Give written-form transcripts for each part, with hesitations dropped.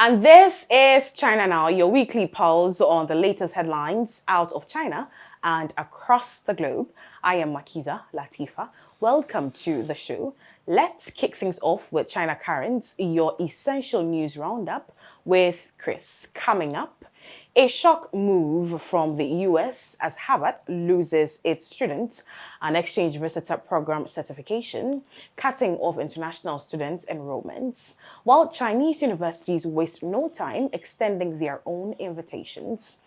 And this is China Now, your weekly pulse on the latest headlines out of China and across the globe. I am Makiza, Latifa. Welcome to the show. Let's kick things off with China Currents, your essential news roundup with Chris. Coming up, a shock move from the US as Harvard loses its students an exchange visitor program certification, cutting off international students' enrollments, while Chinese universities waste no time extending their own invitations.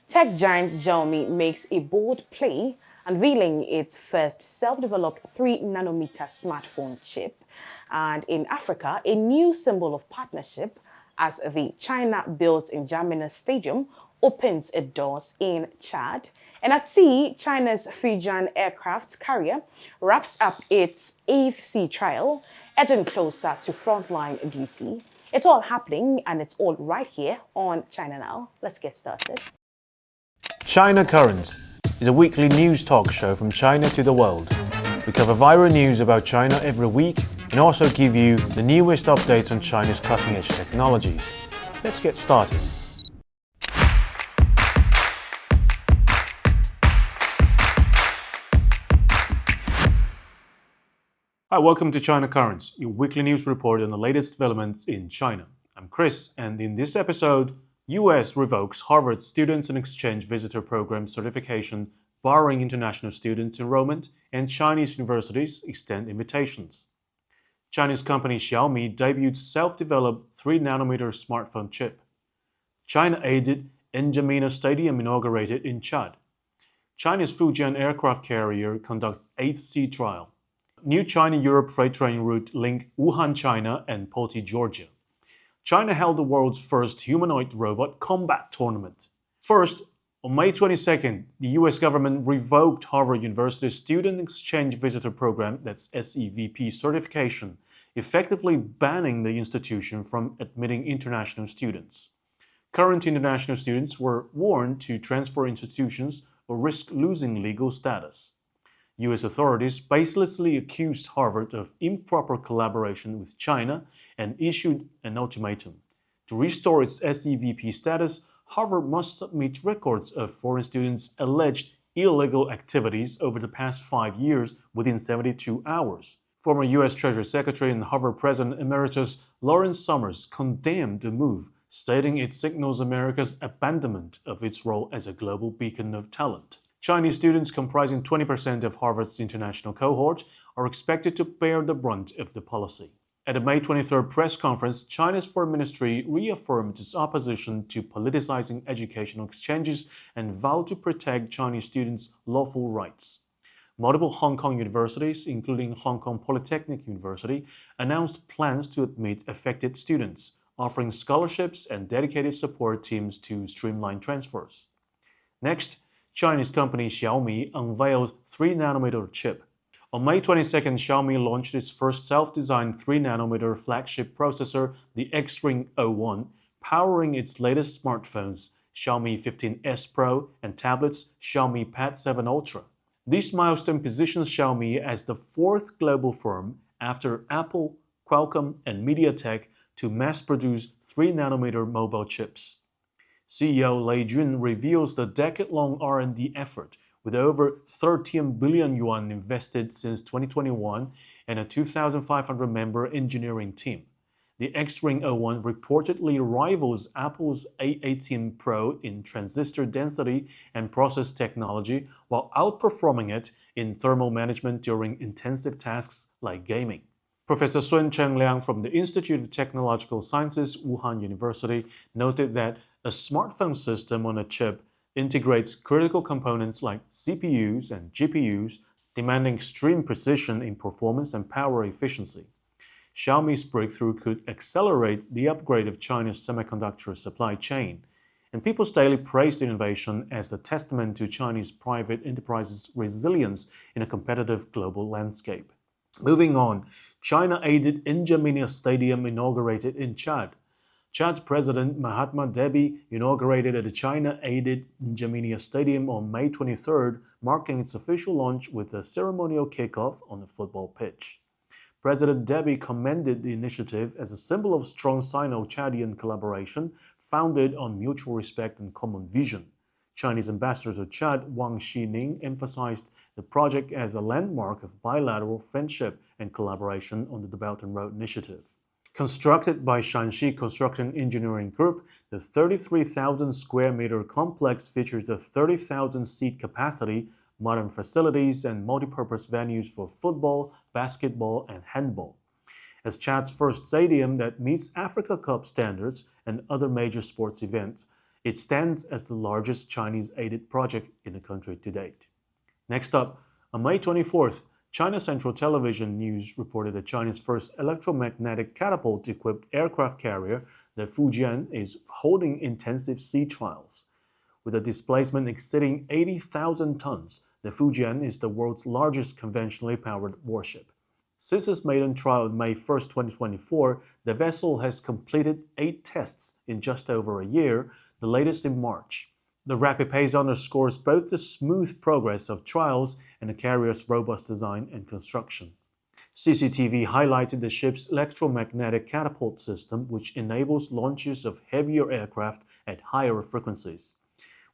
Tech giant Xiaomi makes a bold play, unveiling its first self-developed 3-nanometer smartphone chip. And in Africa, a new symbol of partnership as the China-built Ndjamena Stadium opens its doors in Chad. And at sea, China's Fujian aircraft carrier wraps up its 8th sea trial, edging closer to frontline duty. It's all happening, and it's all right here on China Now. Let's get started. China Current is a weekly news talk show from China to the world. We cover viral news about China every week and also give you the newest updates on China's cutting-edge technologies. Let's get started. Hi, welcome to China Currents, your weekly news report on the latest developments in China. I'm Chris, and in this episode, US revokes Harvard Students and Exchange Visitor Program certification, barring international student enrollment, and Chinese universities extend invitations. Chinese company Xiaomi debuted self-developed 3-nanometer smartphone chip. China-aided Ndjamena Stadium inaugurated in Chad. China's Fujian aircraft carrier conducts 8th sea trial. New China-Europe freight train route link Wuhan, China and Poti, Georgia. China held the world's first humanoid robot combat tournament. First, on May 22nd, the US government revoked Harvard University's Student Exchange Visitor Program, that's SEVP certification, effectively banning the institution from admitting international students. Current international students were warned to transfer institutions or risk losing legal status. US authorities baselessly accused Harvard of improper collaboration with China and issued an ultimatum. To restore its SEVP status, Harvard must submit records of foreign students' alleged illegal activities over the past 5 years within 72 hours. Former US Treasury Secretary and Harvard President Emeritus Lawrence Summers condemned the move, stating it signals America's abandonment of its role as a global beacon of talent. Chinese students, comprising 20% of Harvard's international cohort, are expected to bear the brunt of the policy. At the May 23rd press conference, China's Foreign Ministry reaffirmed its opposition to politicizing educational exchanges and vowed to protect Chinese students' lawful rights. Multiple Hong Kong universities, including Hong Kong Polytechnic University, announced plans to admit affected students, offering scholarships and dedicated support teams to streamline transfers. Next, Chinese company Xiaomi unveiled 3-nanometer chip. On May 22nd, Xiaomi launched its first self-designed 3-nanometer flagship processor, the X-Ring 01, powering its latest smartphones, Xiaomi 15S Pro, and tablets, Xiaomi Pad 7 Ultra. This milestone positions Xiaomi as the fourth global firm, after Apple, Qualcomm, and MediaTek, to mass-produce 3-nanometer mobile chips. CEO Lei Jun reveals the decade-long R&D effort, with over 13 billion yuan invested since 2021 and a 2,500-member engineering team. The X-Ring 01 reportedly rivals Apple's A18 Pro in transistor density and process technology, while outperforming it in thermal management during intensive tasks like gaming. Professor Sun Chengliang from the Institute of Technological Sciences, Wuhan University, noted that a smartphone system on a chip integrates critical components like CPUs and GPUs, demanding extreme precision in performance and power efficiency. Xiaomi's breakthrough could accelerate the upgrade of China's semiconductor supply chain, and People's Daily praised the innovation as a testament to Chinese private enterprises' resilience in a competitive global landscape. Moving on, China-aided Ndjamena Stadium inaugurated in Chad. Chad's President Mahatma Debi inaugurated the China-aided Ndjamena Stadium on May 23rd, marking its official launch with a ceremonial kickoff on a football pitch. President Deby commended the initiative as a symbol of strong Sino-Chadian collaboration founded on mutual respect and common vision. Chinese ambassador to Chad, Wang Xining, emphasized the project as a landmark of bilateral friendship and collaboration on the Belt and Road Initiative. Constructed by Shanxi Construction Engineering Group, the 33,000 square meter complex features a 30,000 seat capacity, modern facilities, and multipurpose venues for football, basketball, and handball. As Chad's first stadium that meets Africa Cup standards and other major sports events, it stands as the largest Chinese-aided project in the country to date. Next up, on May 24th, China Central Television News reported that China's first electromagnetic catapult-equipped aircraft carrier, the Fujian, is holding intensive sea trials. With a displacement exceeding 80,000 tons, the Fujian is the world's largest conventionally powered warship. Since its maiden trial on May 1, 2024, the vessel has completed 8 tests in just over a year, the latest in March. The rapid pace underscores both the smooth progress of trials and the carrier's robust design and construction. CCTV highlighted the ship's electromagnetic catapult system, which enables launches of heavier aircraft at higher frequencies.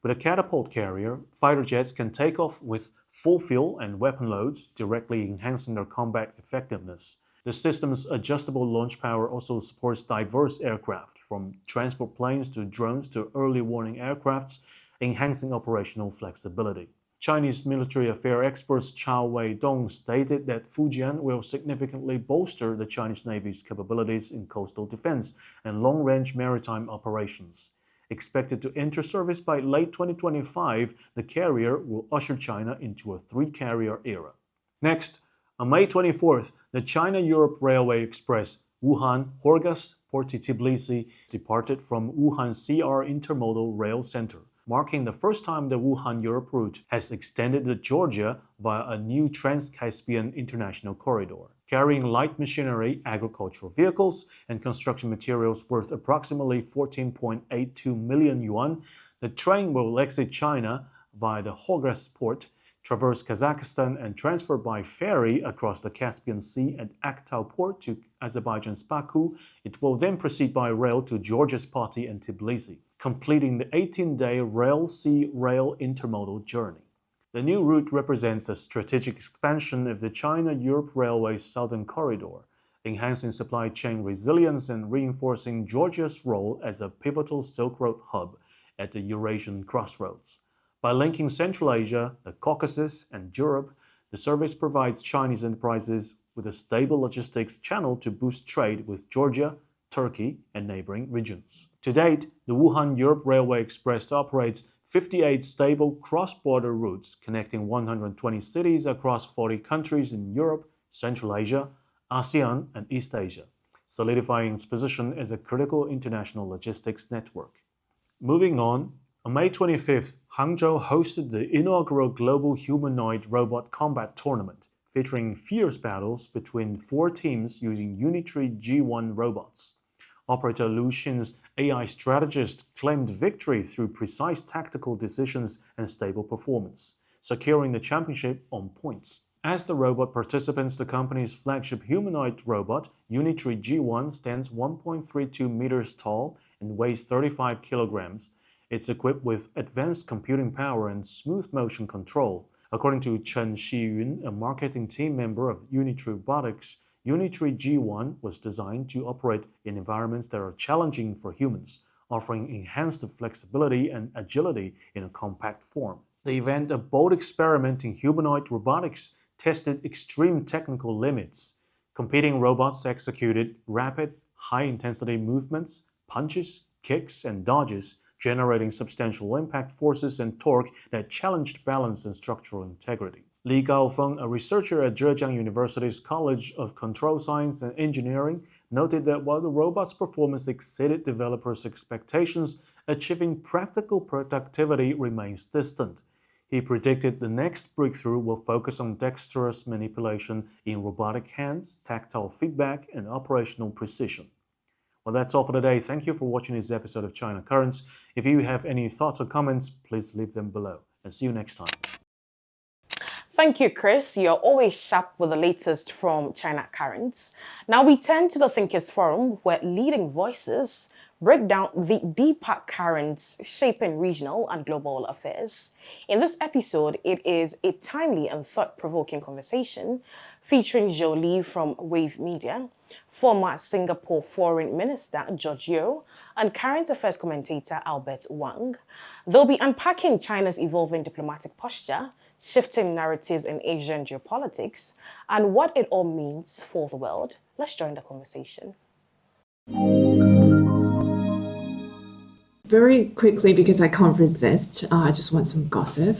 With a catapult carrier, fighter jets can take off with full fuel and weapon loads, directly enhancing their combat effectiveness. The system's adjustable launch power also supports diverse aircraft, from transport planes to drones to early warning aircrafts, enhancing operational flexibility. Chinese military affairs experts Chao Wei-dong stated that Fujian will significantly bolster the Chinese Navy's capabilities in coastal defense and long-range maritime operations. Expected to enter service by late 2025, the carrier will usher China into a 3-carrier era. Next, on May 24th, the China-Europe Railway Express Wuhan-Horgas-Port-Tbilisi departed from Wuhan CR Intermodal Rail Center, marking the first time the Wuhan-Europe route has extended to Georgia via a new Trans-Caspian International Corridor. Carrying light machinery, agricultural vehicles, and construction materials worth approximately 14.82 million yuan, the train will exit China via the Horgas port, traverse Kazakhstan, and transfer by ferry across the Caspian Sea at Aktau port to Azerbaijan's Baku. It will then proceed by rail to Georgia's Poti and Tbilisi, completing the 18-day rail-sea-rail intermodal journey. The new route represents a strategic expansion of the China-Europe Railway's southern corridor, enhancing supply chain resilience and reinforcing Georgia's role as a pivotal Silk Road hub at the Eurasian crossroads. By linking Central Asia, the Caucasus, and Europe, the service provides Chinese enterprises with a stable logistics channel to boost trade with Georgia, Turkey, and neighboring regions. To date, the Wuhan-Europe Railway Express operates 58 stable cross-border routes connecting 120 cities across 40 countries in Europe, Central Asia, ASEAN, and East Asia, solidifying its position as a critical international logistics network. Moving on May 25th, Hangzhou hosted the inaugural Global Humanoid Robot Combat Tournament, featuring fierce battles between 4 teams using Unitree G1 robots. Operator Lu Xin's AI strategist claimed victory through precise tactical decisions and stable performance, securing the championship on points. As the robot participants, the company's flagship humanoid robot, Unitree G1, stands 1.32 meters tall and weighs 35 kilograms. It's equipped with advanced computing power and smooth motion control. According to Chen Xiyun, a marketing team member of Unitree Robotics, Unitree G1 was designed to operate in environments that are challenging for humans, offering enhanced flexibility and agility in a compact form. The event, a bold experiment in humanoid robotics, tested extreme technical limits. Competing robots executed rapid, high-intensity movements, punches, kicks, and dodges, generating substantial impact forces and torque that challenged balance and structural integrity. Li Gaofeng, a researcher at Zhejiang University's College of Control Science and Engineering, noted that while the robot's performance exceeded developers' expectations, achieving practical productivity remains distant. He predicted the next breakthrough will focus on dexterous manipulation in robotic hands, tactile feedback, and operational precision. Well, that's all for today. Thank you for watching this episode of China Currents. If you have any thoughts or comments, please leave them below. And see you next time. Thank you, Chris. You're always sharp with the latest from China currents. Now we turn to the Thinkers Forum, where leading voices break down the deeper currents shaping regional and global affairs. In this episode, it is a timely and thought-provoking conversation featuring Jolie from Wave Media, former Singapore Foreign Minister George Yeo, and current affairs commentator Albert Wang. They'll be unpacking China's evolving diplomatic posture, shifting narratives in Asian geopolitics, and what it all means for the world. Let's join the conversation. Very quickly, because I can't resist, I just want some gossip.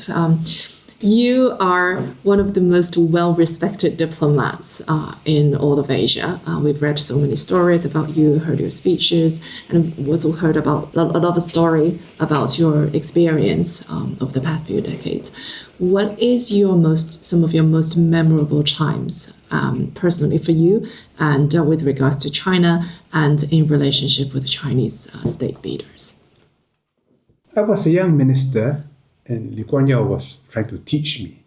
You are one of the most well-respected diplomats in all of Asia. We've read so many stories about you, heard your speeches, and also heard about a lot of story about your experience of the past few decades. What is some of your most memorable times personally for you, and with regards to China and in relationship with Chinese state leaders? I was a young minister, and Lee Kuan Yew was trying to teach me.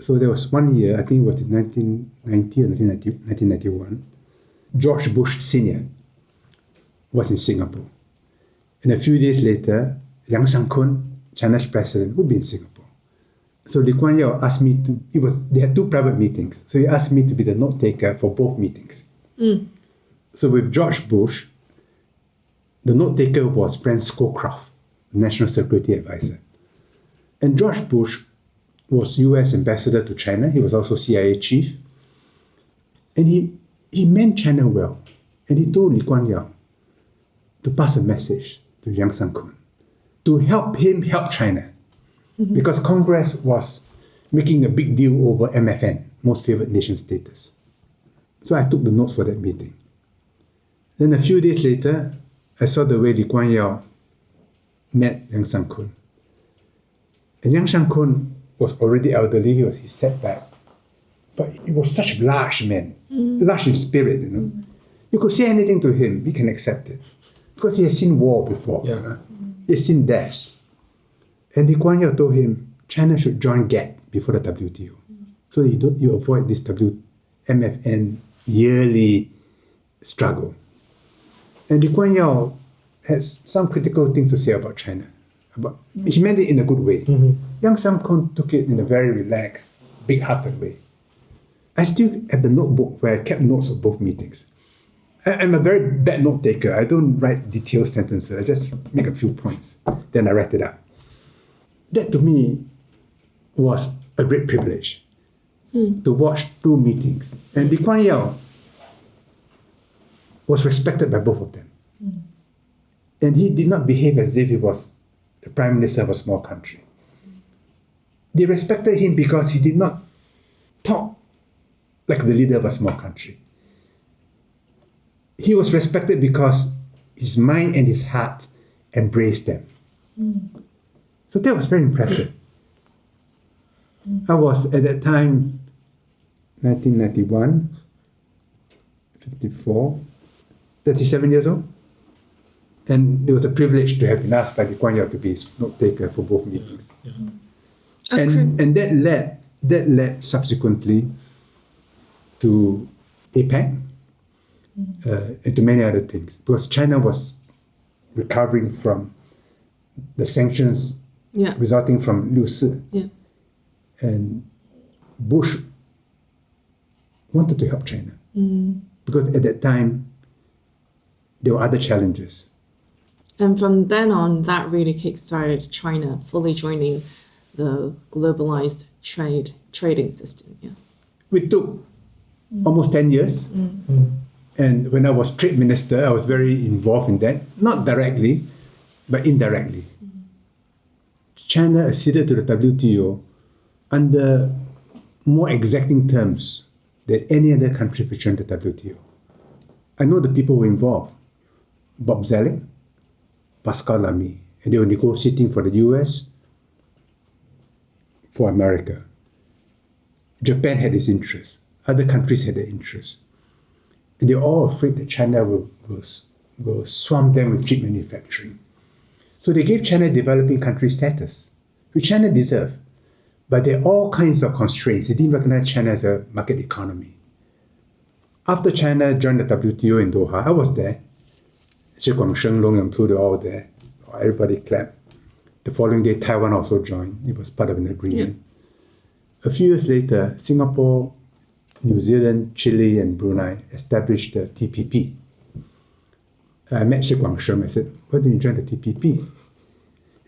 So there was one year, I think it was in 1990 or 1991, George Bush Sr. was in Singapore. And a few days later, Yang Shangkun, China's president, would be in Singapore. So Lee Kuan Yew asked me they had two private meetings. So he asked me to be the note taker for both meetings. So with George Bush, the note taker was Franz Scowcroft, National Security Advisor. And George Bush was US ambassador to China. He was also CIA chief. And he meant China well. And he told Lee Kuan Yew to pass a message to Yang Shangkun to help him help China. Because Congress was making a big deal over MFN, Most Favored Nation status. So I took the notes for that meeting. Then a few days later, I saw the way Lee Kuan Yew met Yang Shangkun. And Yang Shangkun was already elderly, he sat back. But he was such a large man, large in spirit, You could say anything to him, he can accept it. Because he has seen war before. He has seen deaths. And Lee Kuan Yew told him, China should join GATT before the WTO. So you avoid this MFN yearly struggle. And Lee Kuan Yew has some critical things to say about China. He meant it in a good way. Yang Shangkun took it in a very relaxed, big-hearted way. I still have the notebook where I kept notes of both meetings. I'm a very bad note taker. I don't write detailed sentences. I just make a few points. Then I write it up. That to me was a great privilege to watch two meetings. And Lee Kuan Yew was respected by both of them. And he did not behave as if he was the prime minister of a small country. They respected him because he did not talk like the leader of a small country. He was respected because his mind and his heart embraced them. So that was very impressive. I was at that time, 1991, 54, 37 years old. And it was a privilege to have been asked by Lee Kuan Yew to be his note taker for both meetings. And that led subsequently to APEC and to many other things. Because China was recovering from the sanctions resulting from Liu Si. And Bush wanted to help China. Because at that time, there were other challenges. And from then on, that really kickstarted China fully joining the globalized trading system. We took almost 10 years. And when I was trade minister, I was very involved in that. Not directly, but indirectly. China acceded to the WTO under more exacting terms than any other country which joined the WTO. I know the people who were involved. Bob Zoellick, Pascal Lamy, and they were negotiating for the US, for America. Japan had its interests. Other countries had their interests. And they were all afraid that China will swamp them with cheap manufacturing. So they gave China developing country status, which China deserved. But there are all kinds of constraints. They didn't recognize China as a market economy. After China joined the WTO in Doha, I was there. Xi Guangsheng, Long Yong-tu, they were all there. Everybody clapped. The following day, Taiwan also joined. It was part of an agreement. A few years later, Singapore, New Zealand, Chile, and Brunei established the TPP. I met Xi Guangsheng. I said, "Why don't you join the TPP?"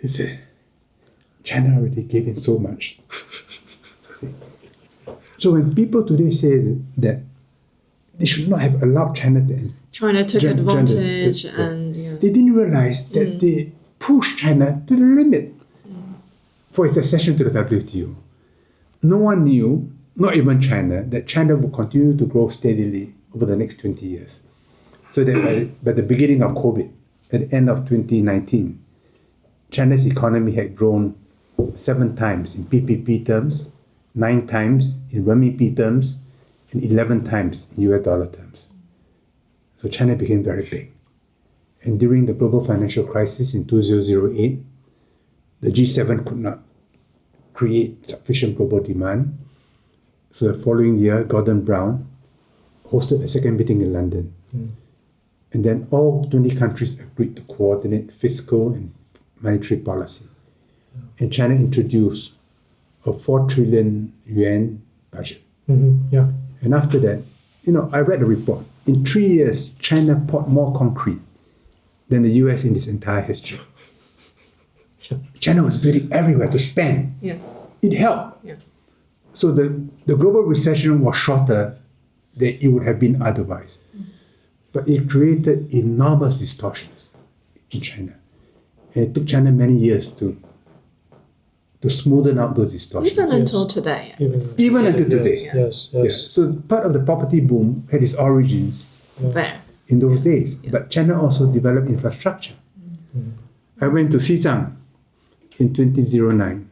He said, "China already gave in so much." So when people today say that they should not have allowed China to China took join advantage and they didn't realize that they pushed China to the limit for its accession to the WTO. No one knew, not even China, that China would continue to grow steadily over the next 20 years. So that by the beginning of COVID, at the end of 2019, China's economy had grown 7 times in PPP terms, 9 times in renminbi terms, and 11 times in US dollar terms. So China became very big. And during the global financial crisis in 2008, the G7 could not create sufficient global demand. So the following year, Gordon Brown hosted a second meeting in London. And then all 20 countries agreed to coordinate fiscal and monetary policy. And China introduced a 4 trillion yuan budget. And after that, I read the report. In 3 years, China poured more concrete than the US in its entire history. China was building everywhere to spend. It helped. So the global recession was shorter than it would have been otherwise. But it created enormous distortions in China. And it took China many years to smoothen out those distortions. even until today. Even until today. Yes. So part of the property boom had its origins There. in those days. But China also developed infrastructure. I went to Xizang in 2009.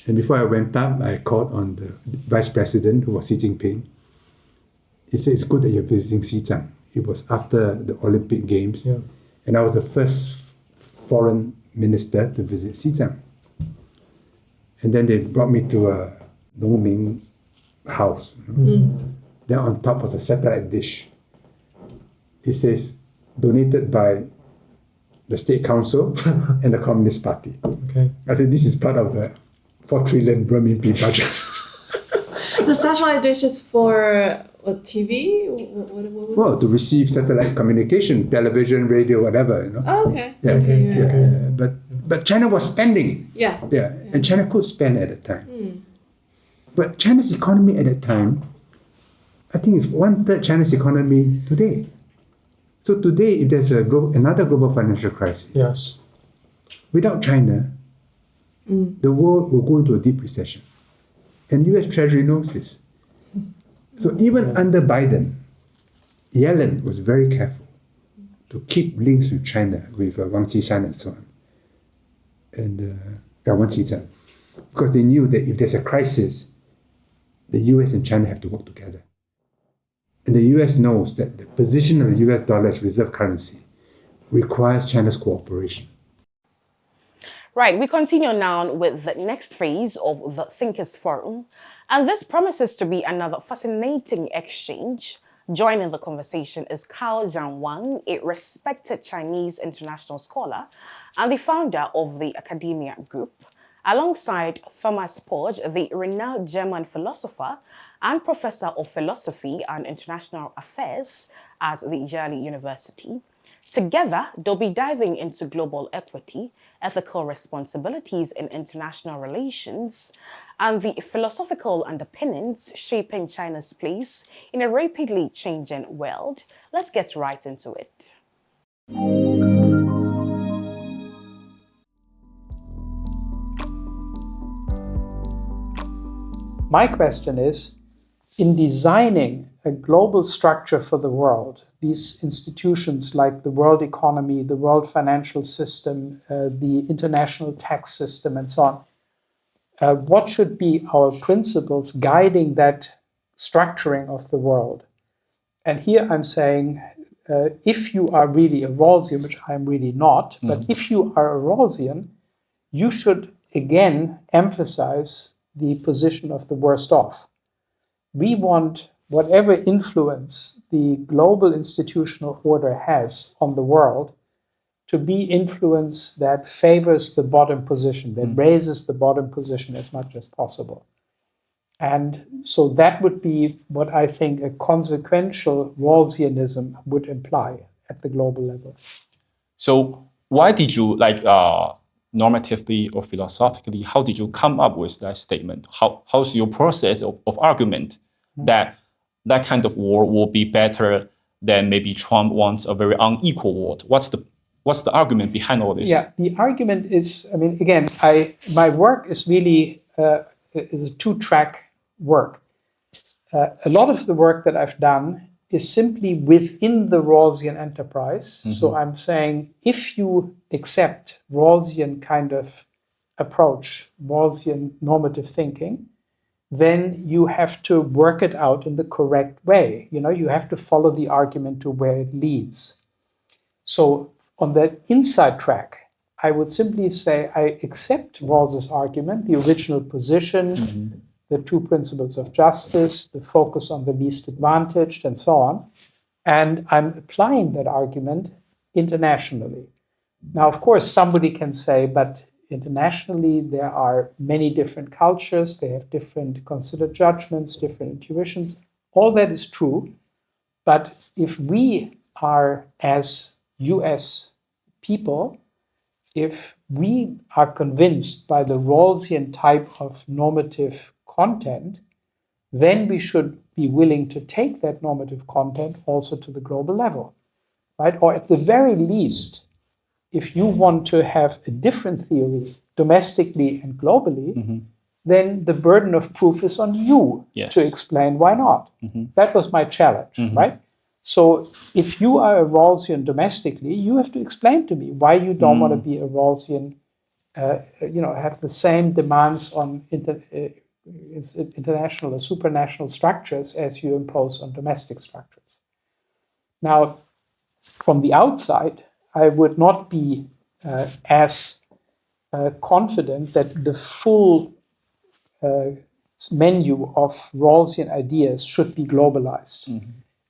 And before I went up, I called on the vice president, who was Xi Jinping. He said, "It's good that you're visiting Xizang." It was after the Olympic Games. And I was the first foreign minister to visit Xizang. And then they brought me to a Nongming house. Then on top was a satellite dish. It says, "Donated by the State Council and the Communist Party." Okay. I said, this is part of the 4 trillion renminbi budget. The satellite dish is for what, TV? What was Well, to receive satellite communication, television, radio, whatever. Oh, okay. But China was spending. Yeah. And China could spend at the time. But China's economy at that time, I think it's 1/3 China's economy today. So today, if there's another global financial crisis, Yes. without China, the world will go into a deep recession. And US Treasury knows this. So even under Biden, Yellen was very careful to keep links with China, with Wang Qishan and so on. And Wang Qizhan, because they knew that if there's a crisis, the US and China have to work together. And the US knows that the position of the US dollar as reserve currency requires China's cooperation. Right, we continue now with the next phase of the Thinkers Forum. And this promises to be another fascinating exchange. Joining the conversation is Cao Zhangwang, a respected Chinese international scholar and the founder of the Academia Group, alongside Thomas Podge, the renowned German philosopher and professor of philosophy and international affairs at the Yale University. Together, they'll be diving into global equity, ethical responsibilities in international relations, and the philosophical underpinnings shaping China's place in a rapidly changing world. Let's get right into it. My question is, in designing a global structure for the world, these institutions like the world economy, the world financial system, the international tax system, and so on, what should be our principles guiding that structuring of the world? And here I'm saying, if you are really a Rawlsian, which I'm really not, but if you are a Rawlsian, you should again emphasize the position of the worst off. We want whatever influence the global institutional order has on the world to be influence that favors the bottom position, that raises the bottom position as much as possible. And so that would be what I think a consequential Rawlsianism would imply at the global level. So why did you, normatively or philosophically, how did you come up with that statement? How's your process of argument that that kind of war will be better than maybe Trump wants a very unequal world? What's the argument behind all this? Yeah, the argument is, again, my work is really is a two-track work. A lot of the work that I've done is simply within the Rawlsian enterprise. So I'm saying, if you accept Rawlsian kind of approach, Rawlsian normative thinking, then you have to work it out in the correct way. You have to follow the argument to where it leads. So on that inside track, I would simply say I accept Rawls's argument, the original position, the two principles of justice, the focus on the least advantaged, and so on. And I'm applying that argument internationally. Now, of course, somebody can say, but internationally, there are many different cultures, they have different considered judgments, different intuitions. All that is true. But if we are, as US people, if we are convinced by the Rawlsian type of normative content, then we should be willing to take that normative content also to the global level, right? Or at the very least, if you want to have a different theory domestically and globally, then the burden of proof is on you to explain why not. That was my challenge, right? So if you are a Rawlsian domestically, you have to explain to me why you don't want to be a Rawlsian, have the same demands on international or supranational structures as you impose on domestic structures. Now, from the outside, I would not be as confident that the full menu of Rawlsian ideas should be globalized.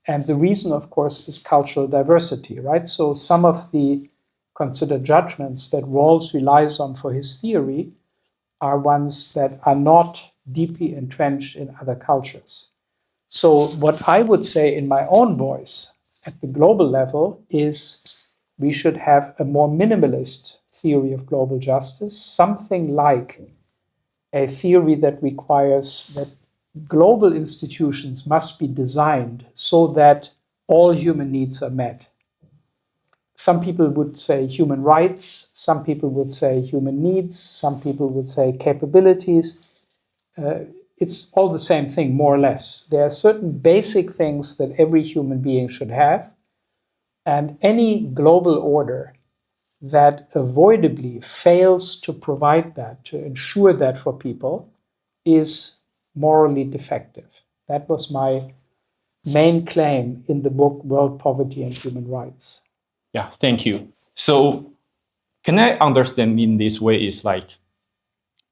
And the reason, of course, is cultural diversity, right? So some of the considered judgments that Rawls relies on for his theory are ones that are not deeply entrenched in other cultures. So what I would say in my own voice at the global level is we should have a more minimalist theory of global justice, something like a theory that requires that global institutions must be designed so that all human needs are met. Some people would say human rights, some people would say human needs, some people would say capabilities. It's all the same thing, more or less. There are certain basic things that every human being should have, and any global order that avoidably fails to provide that, to ensure that for people, is morally defective. That was my main claim in the book, World Poverty and Human Rights. Yeah, thank you. So can I understand in this way is like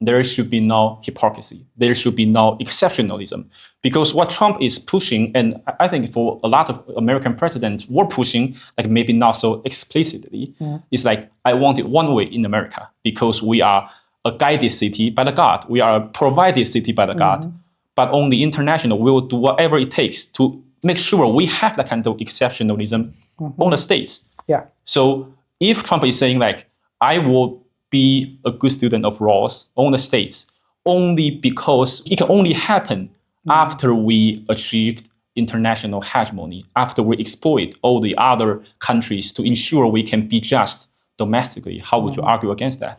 there should be no hypocrisy. There should be no exceptionalism. Because what Trump is pushing, and I think for a lot of American presidents were pushing, like maybe not so explicitly, is like, I want it one way in America because we are a guided city by the God. We are a provided city by the God. But on the international, we will do whatever it takes to make sure we have that kind of exceptionalism on the states. Yeah. So if Trump is saying like, I will be a good student of Rawls on the states only because it can only happen after we achieved international hegemony, after we exploit all the other countries to ensure we can be just domestically. How would you argue against that?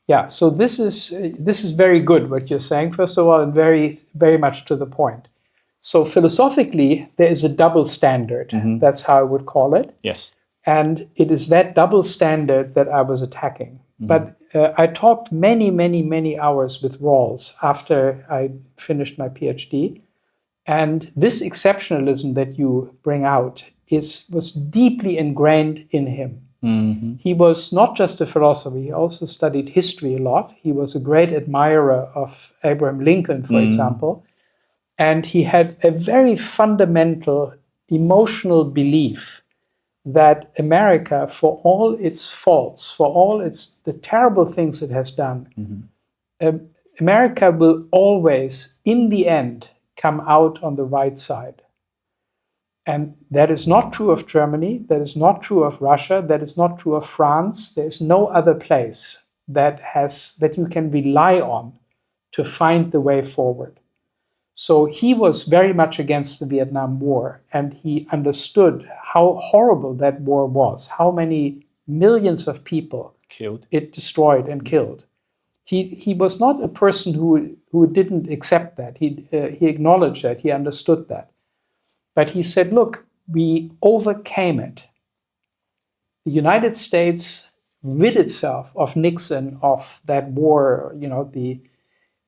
Yeah, so this is very good what you're saying, first of all, and very, very much to the point. So philosophically, there is a double standard. That's how I would call it. Yes. And it is that double standard that I was attacking. But I talked many, many, many hours with Rawls after I finished my PhD. And this exceptionalism that you bring out was deeply ingrained in him. He was not just a philosopher, he also studied history a lot. He was a great admirer of Abraham Lincoln, for example. And he had a very fundamental emotional belief that America, for all its faults, for all the terrible things it has done, America will always, in the end, come out on the right side. And that is not true of Germany, that is not true of Russia, that is not true of France. There is no other place that you can rely on to find the way forward. So he was very much against the Vietnam War, and he understood how horrible that war was, how many millions of people it destroyed and killed. He was not a person who didn't accept that. He acknowledged that, he understood that. But he said, look, we overcame it. The United States rid itself of Nixon, of that war,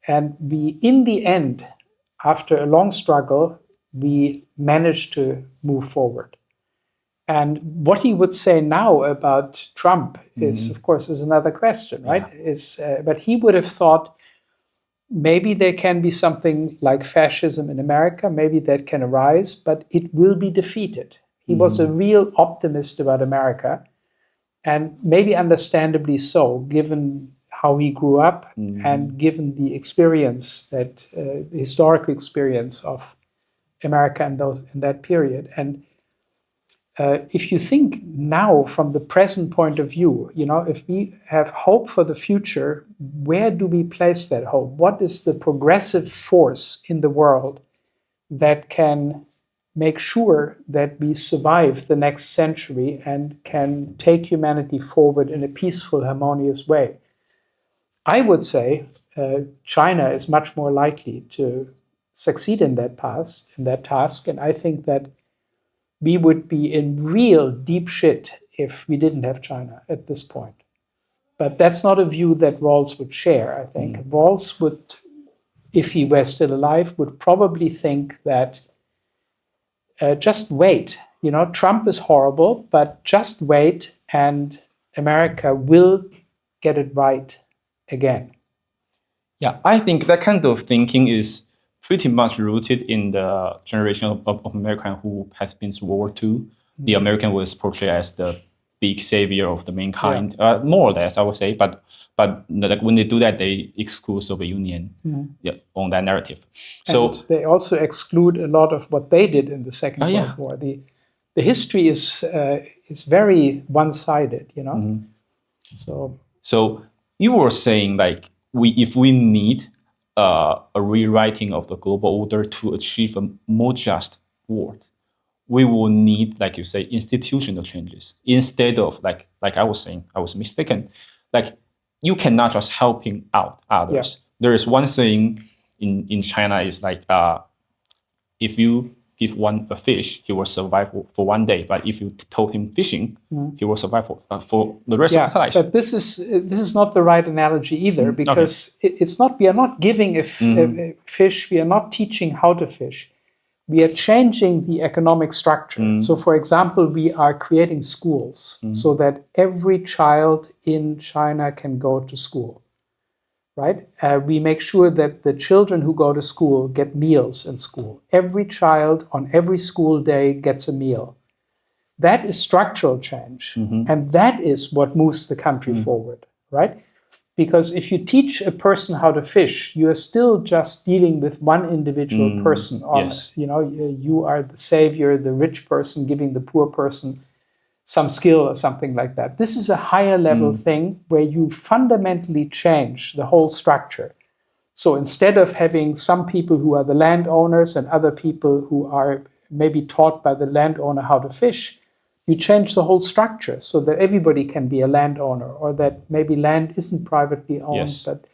and we, in the end, after a long struggle, we managed to move forward. And what he would say now about Trump is, of course, is another question, right? But he would have thought maybe there can be something like fascism in America, maybe that can arise, but it will be defeated. He was a real optimist about America, and maybe understandably so, given how he grew up and given the experience, that historical experience of America in that period. And if you think now from the present point of view, if we have hope for the future, where do we place that hope? What is the progressive force in the world that can make sure that we survive the next century and can take humanity forward in a peaceful, harmonious way? I would say China is much more likely to succeed in that task, and I think that we would be in real deep shit if we didn't have China at this point. But that's not a view that Rawls would share, I think. Rawls would, if he were still alive, would probably think that just wait. Trump is horrible, but just wait and America will get it right again. Yeah, I think that kind of thinking is pretty much rooted in the generation of American who has been through World War II. The American was portrayed as the big savior of the mankind, more or less, I would say. But when they do that, they exclude Soviet Union on that narrative. So and they also exclude a lot of what they did in the Second World War. The history is very one-sided, So you were saying if we need a rewriting of the global order to achieve a more just world, we will need, like you say, institutional changes instead of like I was saying, I was mistaken. You cannot just helping out others. There is one saying in China is if you give one a fish, he will survive for 1 day. But if you told him fishing, he will survive for the rest of his life. But this is not the right analogy either, because it's not. We are not giving a fish. We are not teaching how to fish. We are changing the economic structure. So, for example, we are creating schools so that every child in China can go to school. Right? We make sure that the children who go to school get meals in school. Every child on every school day gets a meal. That is structural change. And that is what moves the country forward, right? Because if you teach a person how to fish, you are still just dealing with one individual person. You are the savior, the rich person giving the poor person some skill or something like that. This is a higher level thing where you fundamentally change the whole structure. So instead of having some people who are the landowners and other people who are maybe taught by the landowner how to fish, you change the whole structure so that everybody can be a landowner, or that maybe land isn't privately owned. But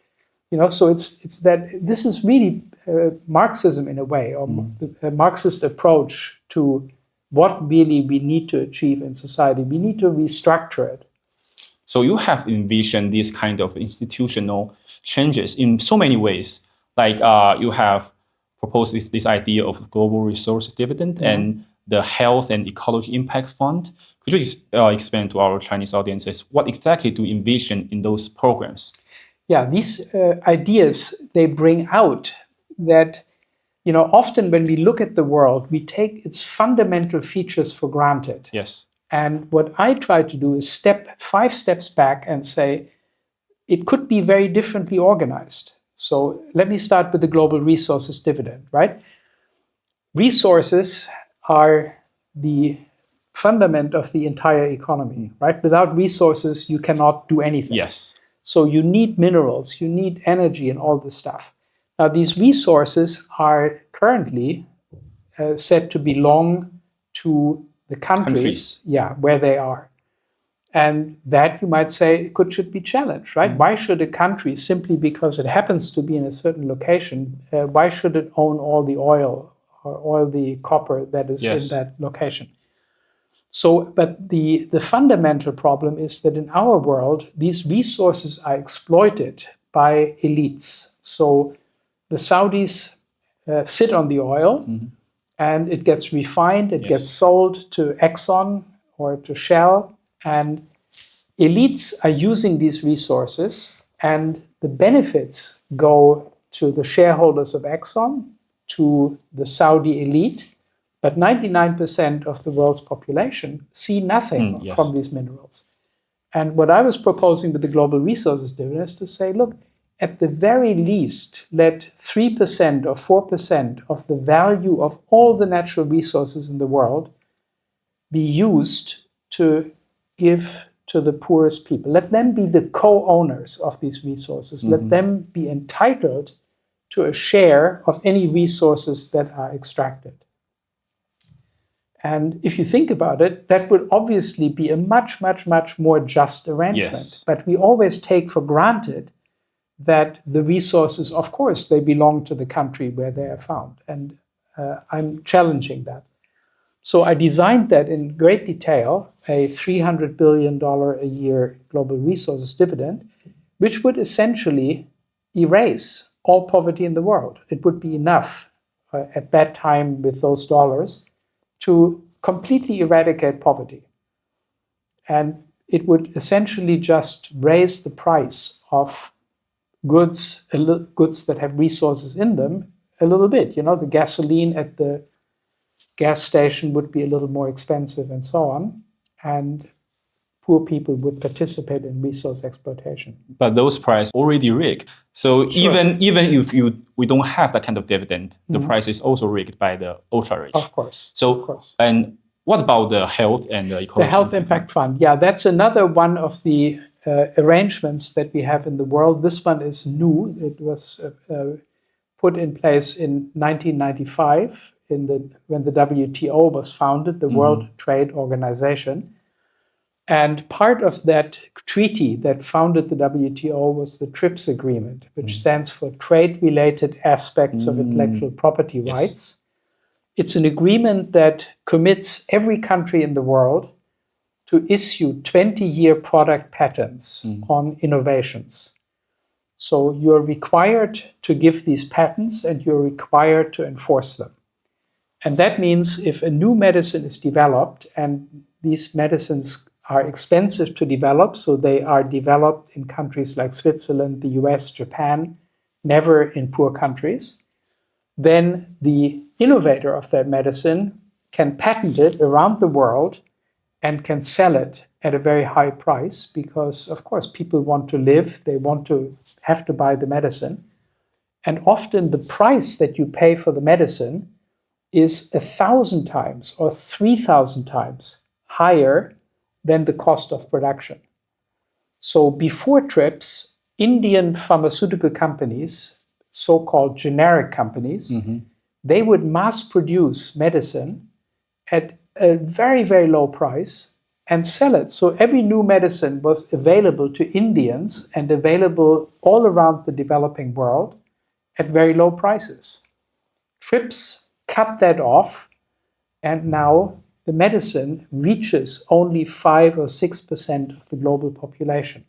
so it's that this is really Marxism in a way, or a Marxist approach to what really we need to achieve in society. We need to restructure it. So you have envisioned these kind of institutional changes in so many ways. You have proposed this idea of global resource dividend, and the Health and Ecology Impact Fund. Could you explain to our Chinese audiences what exactly do you envision in those programs? Yeah, these ideas, they bring out that, often when we look at the world, we take its fundamental features for granted. Yes. And what I try to do is step 5 steps back and say, it could be very differently organized. So let me start with the global resources dividend, right? Resources are the fundament of the entire economy, right? Without resources, you cannot do anything. Yes. So you need minerals, you need energy and all this stuff. Now, these resources are currently said to belong to the countries. Where they are. And that, you might say, should be challenged, right? Why should a country, simply because it happens to be in a certain location, why should it own all the oil or all the copper that is in that location? So, but the fundamental problem is that in our world, these resources are exploited by elites. So the Saudis sit on the oil, and it gets refined, it gets sold to Exxon or to Shell, and elites are using these resources, and the benefits go to the shareholders of Exxon, to the Saudi elite, but 99% of the world's population see nothing from these minerals. And what I was proposing with the global resources dividend is to say, look, at the very least, let 3% or 4% of the value of all the natural resources in the world be used to give to the poorest people. Let them be the co-owners of these resources. Let them be entitled to a share of any resources that are extracted. And if you think about it, that would obviously be a much, much, much more just arrangement. Yes. But we always take for granted that the resources, of course, they belong to the country where they are found. And I'm challenging that. So I designed that in great detail, a $300 billion a year global resources dividend, which would essentially erase all poverty in the world. It would be enough at that time with those dollars to completely eradicate poverty. And it would essentially just raise the price of goods that have resources in them a little bit. The gasoline at the gas station would be a little more expensive and so on. And poor people would participate in resource exploitation. But those prices already rigged. So even if we don't have that kind of dividend, the price is also rigged by the ultra rich. Of course. So, and what about the health and the ecology? The Health Impact Fund. Yeah, that's another one of the arrangements that we have in the world. This one is new. It was put in place in 1995 when the WTO was founded, the World Trade Organization. And part of that treaty that founded the WTO was the TRIPS agreement, which stands for Trade-Related Aspects of Intellectual Property Rights. It's an agreement that commits every country in the world to issue 20-year product patents on innovations. So you're required to give these patents and you're required to enforce them. And that means if a new medicine is developed, and these medicines are expensive to develop, so they are developed in countries like Switzerland, the US, Japan, never in poor countries, then the innovator of that medicine can patent it around the world and can sell it at a very high price because, of course, people want to live, they want to have to buy the medicine. And often the price that you pay for the medicine is 1,000 times or 3,000 times higher than the cost of production. So before TRIPS, Indian pharmaceutical companies, so-called generic companies, they would mass produce medicine at a very, very low price and sell it. So every new medicine was available to Indians and available all around the developing world at very low prices. TRIPS cut that off, and now the medicine reaches only 5 or 6% of the global population.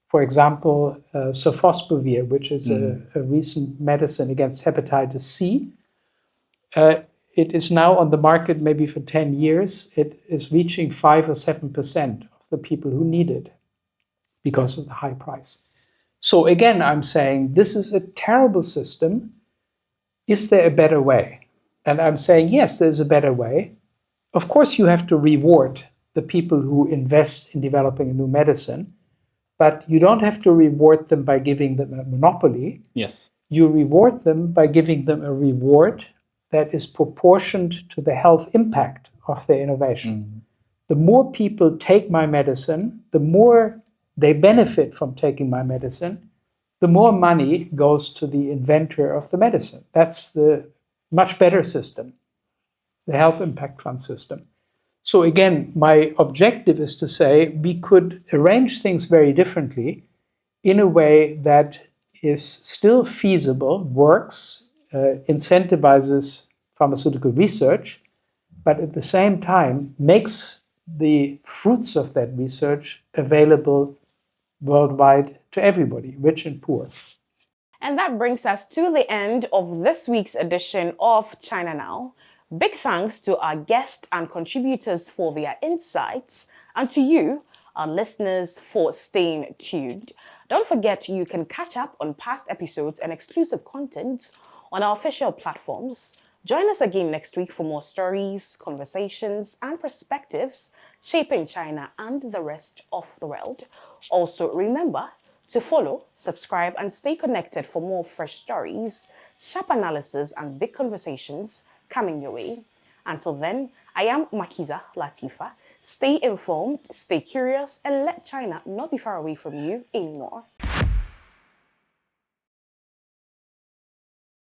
For example, sofosbuvir, which is a recent medicine against hepatitis C, it is now on the market maybe for 10 years. It is reaching 5 or 7% of the people who need it because of the high price. So again, I'm saying this is a terrible system. Is there a better way? And I'm saying, yes, there's a better way. Of course, you have to reward the people who invest in developing a new medicine, but you don't have to reward them by giving them a monopoly. Yes. You reward them by giving them a reward that is proportioned to the health impact of their innovation. The more people take my medicine, the more they benefit from taking my medicine, the more money goes to the inventor of the medicine. That's the much better system, the health impact fund system. So again, my objective is to say we could arrange things very differently in a way that is still feasible, works, incentivizes pharmaceutical research, but at the same time makes the fruits of that research available worldwide to everybody, rich and poor. And that brings us to the end of this week's edition of China Now. Big thanks to our guests and contributors for their insights, and to you, our listeners, for staying tuned. Don't forget you can catch up on past episodes and exclusive content on our official platforms. Join us again next week for more stories, conversations, and perspectives shaping China and the rest of the world. Also, remember to follow, subscribe, and stay connected for more fresh stories, sharp analysis, and big conversations coming your way. Until then, I am Makiza Latifa. Stay informed, stay curious, and let China not be far away from you anymore.